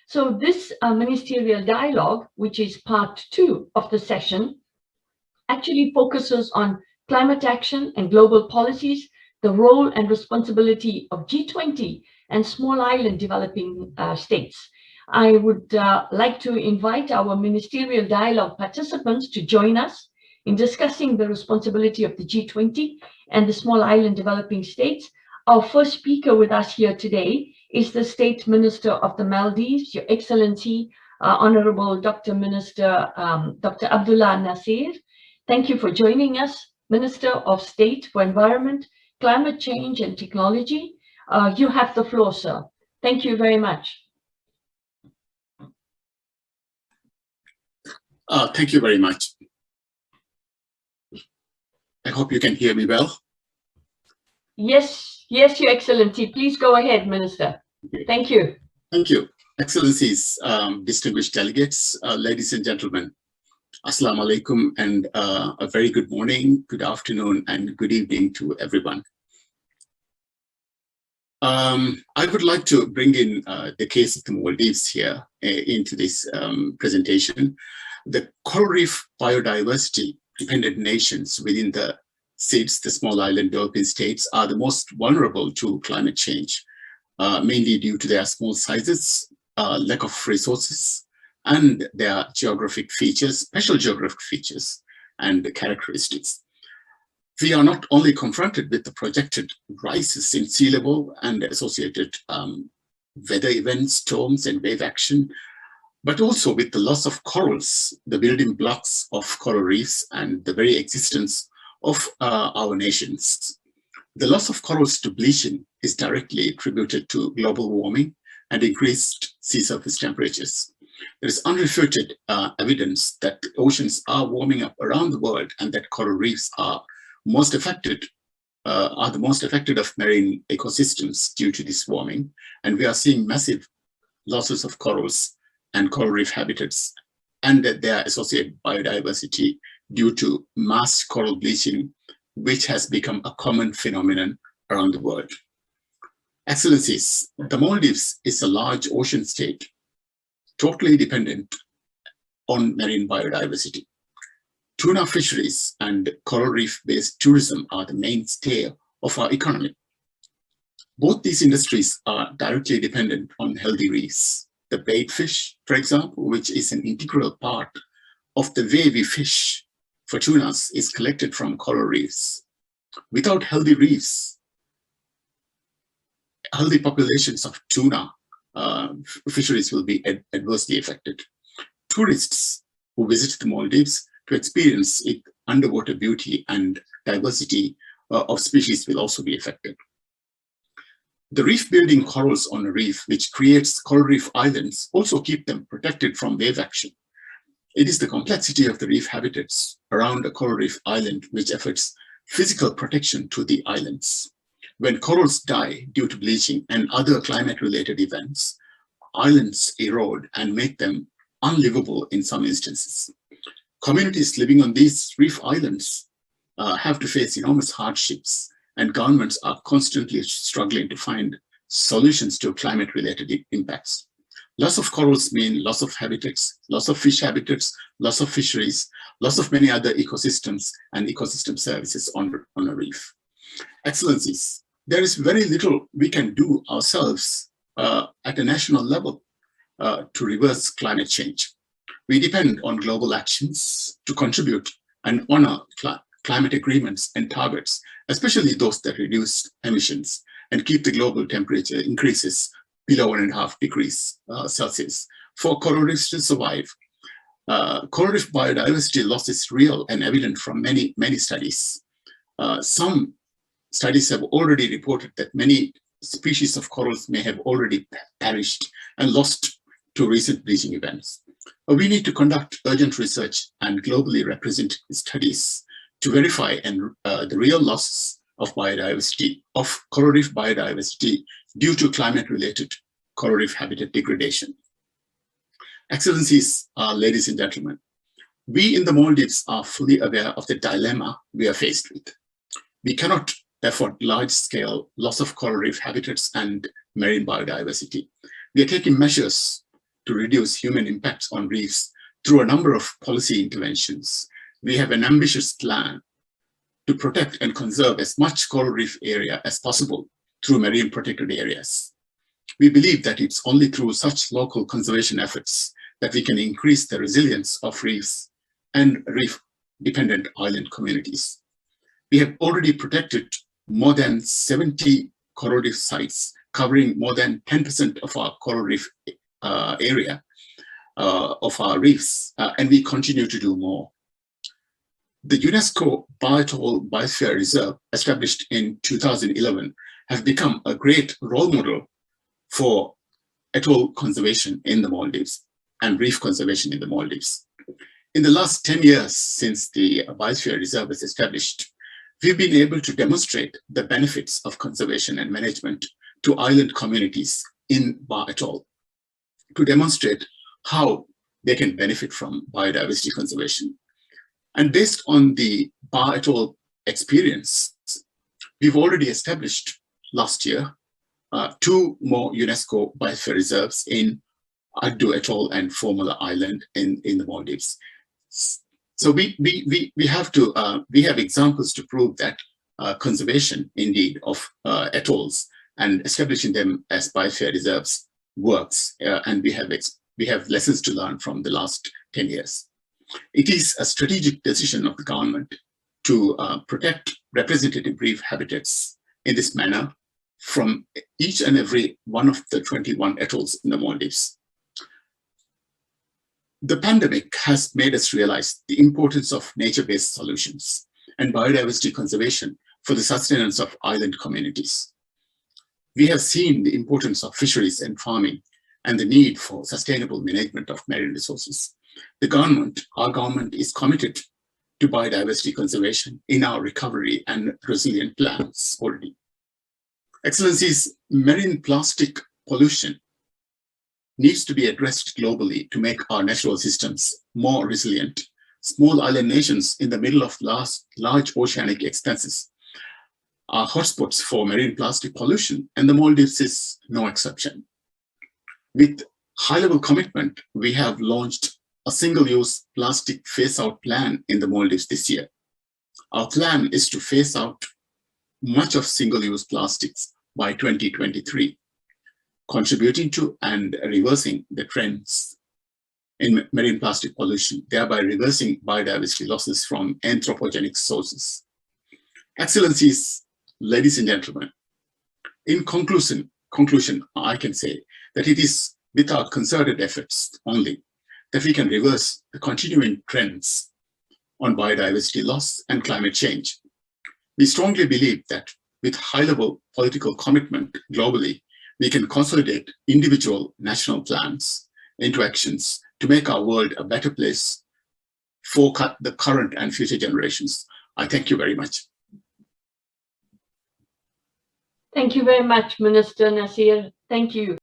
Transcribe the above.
So this ministerial dialogue, which is part 2 of the session, actually focuses on climate action and global policies, the role and responsibility of G20 and small island developing states. I would like to invite our ministerial dialogue participants to join us in discussing the responsibility of the G20 and the small island developing states. Our first speaker with us here today is the State Minister of the Maldives, Your Excellency, Honorable Dr. Minister Dr. Abdulla Naseer. Thank you for joining us, Minister of State for Environment, Climate Change and Technology. You have the floor, sir. Thank you very much. Thank you very much. I hope you can hear me well. Yes, yes, Your Excellency. Please go ahead, Minister. Thank you. Thank you. Excellencies, distinguished delegates, ladies and gentlemen. Assalamu alaikum, and a very good morning, good afternoon, and good evening to everyone. I would like to bring in the case of the Maldives here into this presentation. The coral reef biodiversity dependent nations within the states, the small island developing states, are the most vulnerable to climate change, mainly due to their small sizes, lack of resources, and their geographic features, special geographic features and characteristics. We are not only confronted with the projected rises in sea level and associated weather events, storms and wave action, but also with the loss of corals, the building blocks of coral reefs and the very existence of our nations. The loss of corals to bleaching is directly attributed to global warming and increased sea surface temperatures. There is unrefuted evidence that oceans are warming up around the world and that coral reefs are the most affected of marine ecosystems due to this warming. And we are seeing massive losses of corals and coral reef habitats and their associated biodiversity due to mass coral bleaching, which has become a common phenomenon around the world. Excellencies, the Maldives is a large ocean state, totally dependent on marine biodiversity. Tuna fisheries and coral reef-based tourism are the mainstay of our economy. Both these industries are directly dependent on healthy reefs. The bait fish, for example, which is an integral part of the way we fish for tunas, is collected from coral reefs. Without healthy reefs, healthy populations of tuna fisheries will be adversely affected. Tourists who visit the Maldives to experience its underwater beauty and diversity of species will also be affected. The reef-building corals on a reef, which creates coral reef islands, also keep them protected from wave action. It is the complexity of the reef habitats around a coral reef island which affects physical protection to the islands. When corals die due to bleaching and other climate-related events, islands erode and make them unlivable in some instances. Communities living on these reef islands have to face enormous hardships, and governments are constantly struggling to find solutions to climate-related impacts. Loss of corals mean loss of habitats, loss of fish habitats, loss of fisheries, loss of many other ecosystems and ecosystem services on a reef. Excellencies, there is very little we can do ourselves at a national level to reverse climate change. We depend on global actions to contribute and honor climate agreements and targets, especially those that reduce emissions and keep the global temperature increases below 1.5 degrees Celsius for coral reefs to survive. Coral reef biodiversity loss is real and evident from many studies. Some studies have already reported that many species of corals may have already perished and lost to recent bleaching events. We need to conduct urgent research and globally representative studies to verify the real loss of biodiversity, of coral reef biodiversity due to climate-related coral reef habitat degradation. Excellencies, ladies and gentlemen, we in the Maldives are fully aware of the dilemma we are faced with. We cannot afford large-scale loss of coral reef habitats and marine biodiversity. We are taking measures to reduce human impacts on reefs through a number of policy interventions. We have an ambitious plan to protect and conserve as much coral reef area as possible through marine protected areas. We believe that it's only through such local conservation efforts that we can increase the resilience of reefs and reef-dependent island communities. We have already protected more than 70 coral reef sites, covering more than 10% of our coral reef area of our reefs, and we continue to do more. The UNESCO Biatoll Biosphere Reserve, established in 2011, has become a great role model for atoll conservation in the Maldives and reef conservation in the Maldives. In the last 10 years since the Biosphere Reserve was established, we've been able to demonstrate the benefits of conservation and management to island communities in Bar Atoll, to demonstrate how they can benefit from biodiversity conservation. And based on the Bar Atoll experience, we've already established last year 2 more UNESCO Biosphere Reserves in Abdulla Atoll and Formula Island in the Maldives. So we have examples to prove that conservation indeed of atolls and establishing them as biosphere reserves works, and we have lessons to learn from the last 10 years. It is a strategic decision of the government to protect representative reef habitats in this manner from each and every one of the 21 atolls in the Maldives. The pandemic has made us realize the importance of nature-based solutions and biodiversity conservation for the sustenance of island communities. We have seen the importance of fisheries and farming and the need for sustainable management of marine resources. Our government is committed to biodiversity conservation in our recovery and resilient plans already. Excellencies, marine plastic pollution needs to be addressed globally to make our natural systems more resilient. Small island nations in the middle of large oceanic expanses are hotspots for marine plastic pollution, and the Maldives is no exception. With high-level commitment, we have launched a single-use plastic phase-out plan in the Maldives this year. Our plan is to phase out much of single-use plastics by 2023, contributing to and reversing the trends in marine plastic pollution, thereby reversing biodiversity losses from anthropogenic sources. Excellencies, ladies and gentlemen, in conclusion, I can say that it is with our concerted efforts only that we can reverse the continuing trends on biodiversity loss and climate change. We strongly believe that with high-level political commitment globally, we can consolidate individual national plans into actions to make our world a better place for the current and future generations. I thank you very much. Thank you very much, Minister Naseer. Thank you.